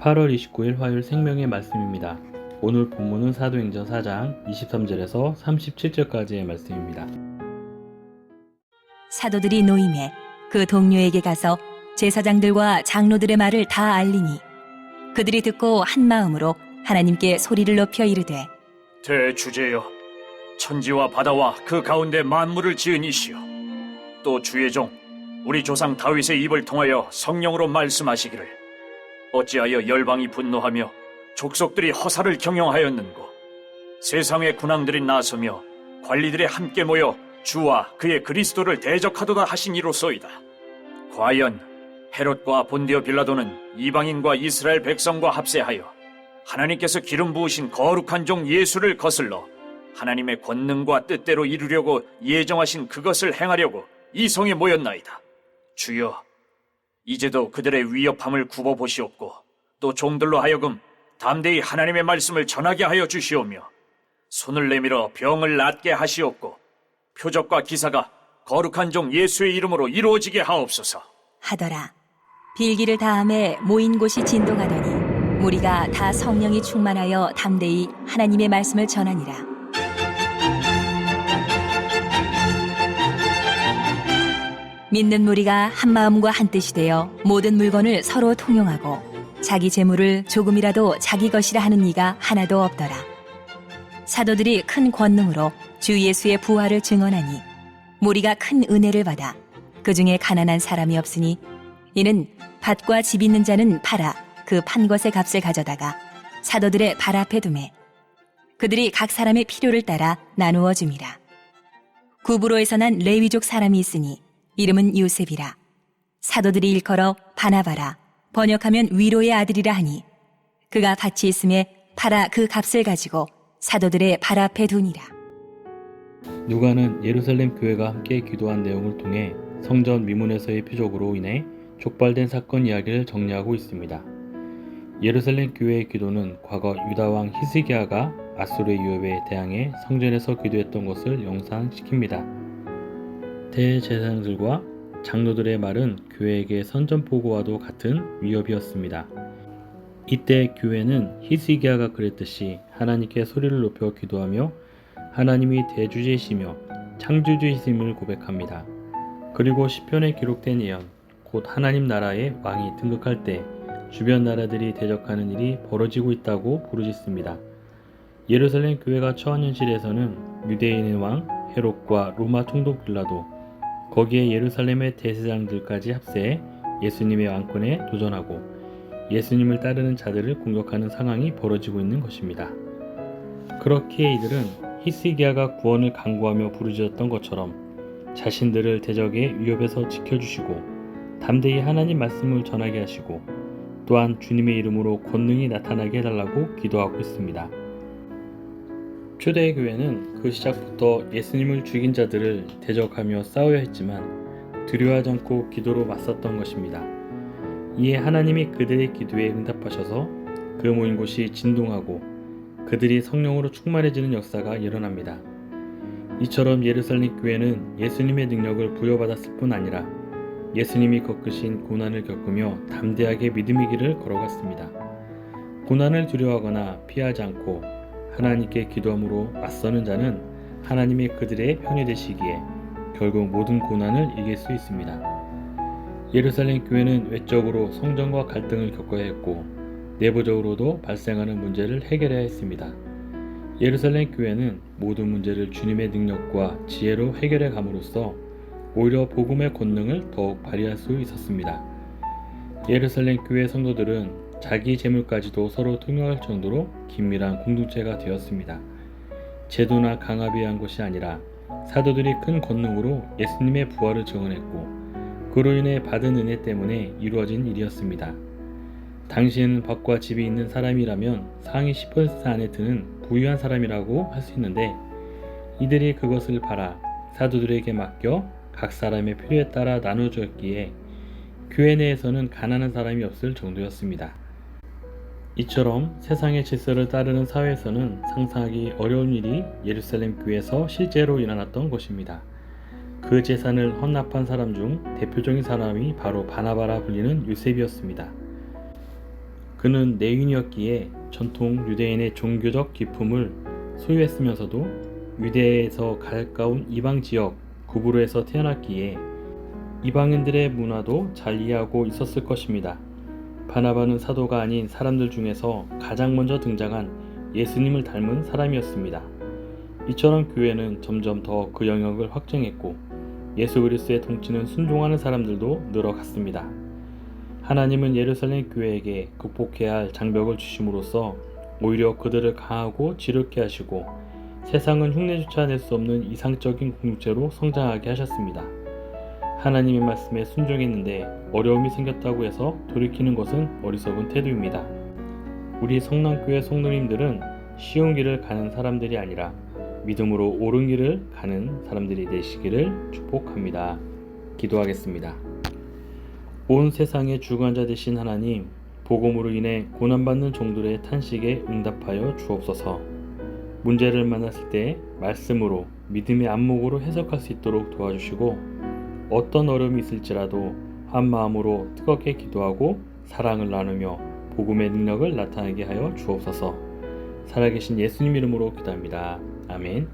(8월 29일) 화요일 생명의 말씀입니다. 오늘 본문은 사도행전 4장 23절에서 37절까지의 말씀입니다. 사도들이 노임에 그 동료에게 가서 제사장들과 장로들의 말을 다 알리니 그들이 듣고 한 마음으로 하나님께 소리를 높여 이르되 대주제여, 천지와 바다와 그 가운데 만물을 지은 이시여, 또 주의 종 우리 조상 다윗의 입을 통하여 성령으로 말씀하시기를 어찌하여 열방이 분노하며 족속들이 허사를 경영하였는고, 세상의 군왕들이 나서며 관리들이 함께 모여 주와 그의 그리스도를 대적하도다 하신 이로소이다. 과연 헤롯과 본디오 빌라도는 이방인과 이스라엘 백성과 합세하여 하나님께서 기름 부으신 거룩한 종 예수를 거슬러 하나님의 권능과 뜻대로 이루려고 예정하신 그것을 행하려고 이 성에 모였나이다. 주여, 이제도 그들의 위협함을 굽어보시옵고 또 종들로 하여금 담대히 하나님의 말씀을 전하게 하여 주시오며 손을 내밀어 병을 낫게 하시옵고 표적과 기사가 거룩한 종 예수의 이름으로 이루어지게 하옵소서 하더라. 빌기를 다함에 모인 곳이 진동하더니 무리가 다 성령이 충만하여 담대히 하나님의 말씀을 전하니라. 믿는 무리가 한 마음과 한 뜻이 되어 모든 물건을 서로 통용하고 자기 재물을 조금이라도 자기 것이라 하는 이가 하나도 없더라. 사도들이 큰 권능으로 주 예수의 부활을 증언하니 무리가 큰 은혜를 받아 그 중에 가난한 사람이 없으니 이는 밭과 집 있는 자는 팔아 그 판 것의 값을 가져다가 사도들의 발 앞에 두매 그들이 각 사람의 필요를 따라 나누어 줌이라. 구브로에서 난 레위족 사람이 있으니 이름은 요셉이라. 사도들이 일컬어 바나바라, 번역하면 위로의 아들이라 하니 그가 밭이 있음에 팔아 그 값을 가지고 사도들의 발 앞에 두니라. 누가는 예루살렘 교회가 함께 기도한 내용을 통해 성전 미문에서의 표적으로 인해 촉발된 사건 이야기를 정리하고 있습니다. 예루살렘 교회의 기도는 과거 유다왕 히스기야가 아수르의 유업에 대항해 성전에서 기도했던 것을 연상시킵니다. 대제사장들과 장로들의 말은 교회에게 선전포고와도 같은 위협이었습니다. 이때 교회는 히스기야가 그랬듯이 하나님께 소리를 높여 기도하며 하나님이 대주제이시며 창조주이심을 고백합니다. 그리고 시편에 기록된 예언, 곧 하나님 나라의 왕이 등극할 때 주변 나라들이 대적하는 일이 벌어지고 있다고 부르짖습니다. 예루살렘 교회가 처한 현실에서는 유대인의 왕 헤롯과 로마 총독 빌라도, 거기에 예루살렘의 대제사장들까지 합세해 예수님의 왕권에 도전하고 예수님을 따르는 자들을 공격하는 상황이 벌어지고 있는 것입니다. 그렇기에 이들은 히스기야가 구원을 간구하며 부르짖었던 것처럼 자신들을 대적의 위협에서 지켜주시고 담대히 하나님 말씀을 전하게 하시고 또한 주님의 이름으로 권능이 나타나게 해달라고 기도하고 있습니다. 초대교회는 그 시작부터 예수님을 죽인 자들을 대적하며 싸워야 했지만 두려워하지 않고 기도로 맞섰던 것입니다. 이에 하나님이 그들의 기도에 응답하셔서 그 모인 곳이 진동하고 그들이 성령으로 충만해지는 역사가 일어납니다. 이처럼 예루살렘 교회는 예수님의 능력을 부여받았을 뿐 아니라 예수님이 겪으신 고난을 겪으며 담대하게 믿음의 길을 걸어갔습니다. 고난을 두려워하거나 피하지 않고 하나님께 기도함으로 맞서는 자는 하나님의 그들의 편이 되시기에 결국 모든 고난을 이길 수 있습니다. 예루살렘 교회는 외적으로 성전과 갈등을 겪어야 했고 내부적으로도 발생하는 문제를 해결해야 했습니다. 예루살렘 교회는 모든 문제를 주님의 능력과 지혜로 해결해 감으로써 오히려 복음의 권능을 더욱 발휘할 수 있었습니다. 예루살렘 교회 성도들은 자기 재물까지도 서로 통용할 정도로 긴밀한 공동체가 되었습니다. 제도나 강압에 의한 것이 아니라 사도들이 큰 권능으로 예수님의 부활을 증언했고 그로 인해 받은 은혜 때문에 이루어진 일이었습니다. 당시에는 밭과 집이 있는 사람이라면 상위 10% 안에 드는 부유한 사람이라고 할 수 있는데 이들이 그것을 팔아 사도들에게 맡겨 각 사람의 필요에 따라 나눠주었기에 교회 내에서는 가난한 사람이 없을 정도였습니다. 이처럼 세상의 질서를 따르는 사회에서는 상상하기 어려운 일이 예루살렘 교회에서 실제로 일어났던 것입니다. 그 재산을 헌납한 사람 중 대표적인 사람이 바로 바나바라 불리는 요셉이었습니다. 그는 내윈이었기에 전통 유대인의 종교적 기품을 소유했으면서도 유대에서 가까운 이방 지역 구브로에서 태어났기에 이방인들의 문화도 잘 이해하고 있었을 것입니다. 바나바는 사도가 아닌 사람들 중에서 가장 먼저 등장한 예수님을 닮은 사람이었습니다. 이처럼 교회는 점점 더 그 영역을 확장했고 예수 그리스도의 통치는 순종하는 사람들도 늘어갔습니다. 하나님은 예루살렘 교회에게 극복해야 할 장벽을 주심으로써 오히려 그들을 강하고 지롭게 하시고 세상은 흉내조차 낼 수 없는 이상적인 공동체로 성장하게 하셨습니다. 하나님의 말씀에 순종했는데 어려움이 생겼다고 해서 돌이키는 것은 어리석은 태도입니다. 우리 성남교회 성도님들은 쉬운 길을 가는 사람들이 아니라 믿음으로 옳은 길을 가는 사람들이 되시기를 축복합니다. 기도하겠습니다. 온 세상의 주관자 되신 하나님, 복음으로 인해 고난받는 종들의 탄식에 응답하여 주옵소서. 문제를 만났을 때 말씀으로 믿음의 안목으로 해석할 수 있도록 도와주시고 어떤 어려움이 있을지라도 한 마음으로 뜨겁게 기도하고 사랑을 나누며 복음의 능력을 나타내게 하여 주옵소서. 살아계신 예수님 이름으로 기도합니다. 아멘.